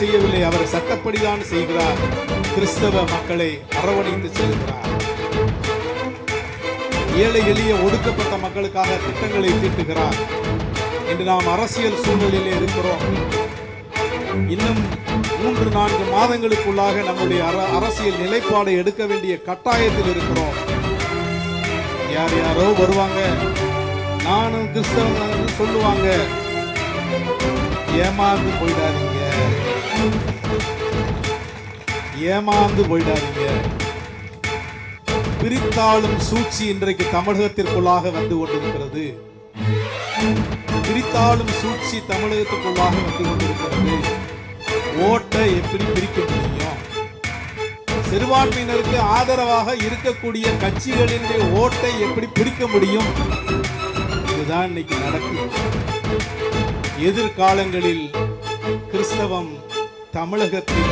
செய்யவில்லை, அவர் சட்டப்படிதான் செய்கிறார். கிறிஸ்தவ மக்களை அரவணைத்து செல்கிறார். ஏழை எளிய ஒடுக்கப்பட்ட மக்களுக்காக திட்டங்களை தீட்டுகிறார். இன்று நாம் அரசியல் சூழ்நிலையிலே இருக்கிறோம். இன்னும் 3-4 மாதங்களுக்குள்ளாக நம்முடைய அரசியல் நிலைப்பாடை எடுக்க வேண்டிய கட்டாயத்தில் இருக்கிறோம். யார் யாரோ வருவாங்க, நானும் கிறிஸ்தவன் சொல்லுவாங்க. ஏமாந்து போயிடாதீங்க, ஏமாந்து போயிடாதீங்க. பிரித்தாளும் சூழ்ச்சி இன்றைக்கு தமிழகத்திற்குள்ளாக வந்து கொண்டிருக்கிறது. பிரித்தாளும் சூழ்ச்சி தமிழகத்திற்குள்ளாக வந்து கொண்டிருக்கிறது. ஓட்டை எப்படி பிரிக்க முடியும்? சிறுபான்மையினருக்கு ஆதரவாக இருக்கக்கூடிய கட்சிகளினுடைய ஓட்டை எப்படி பிரிக்க முடியும்? இதுதான் இன்னைக்கு நடக்குது. எதிர்காலங்களில் கிறிஸ்தவம் தமிழகத்தில்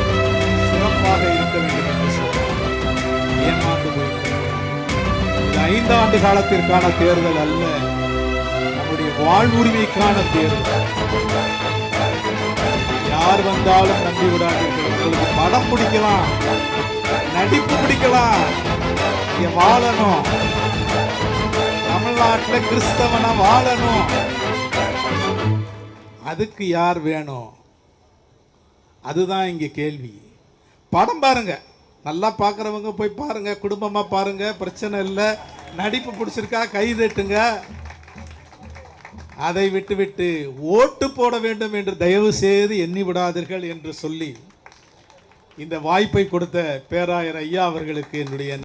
சிறப்பாக இருக்க வேண்டும் என்று சொல்றார். ஏமாந்து போயிருக்கிறது. 5 ஆண்டு காலத்திற்கான தேர்தல் அல்ல, நம்முடைய வாழ்வுரிமைக்கான தேர்தல். யார் வந்தாலும் நம்பி விடாதீர்கள். உங்களுக்கு படம் பிடிக்கலாம், நடிப்பு பிடிக்கலாம், இங்க வாழணும். தமிழ்நாட்டில் கிறிஸ்தவனா வாழணும். அதுக்கு யார் வேணும்? அதுதான் இங்க கேள்வி. படம் பாருங்க, நல்லா பார்க்குறவங்க போய் பாருங்க, குடும்பமா பாருங்க, பிரச்சனை இல்லை. நடிப்பு பிடிச்சிருக்கா கை தட்டுங்க. அதை விட்டுவிட்டு ஓட்டு போட வேண்டும் என்று தயவு செய்து எண்ணி விடாதீர்கள் என்று சொல்லி இந்த வாய்ப்பை கொடுத்த பேராயர் ஐயா அவர்களுக்கு என்னுடைய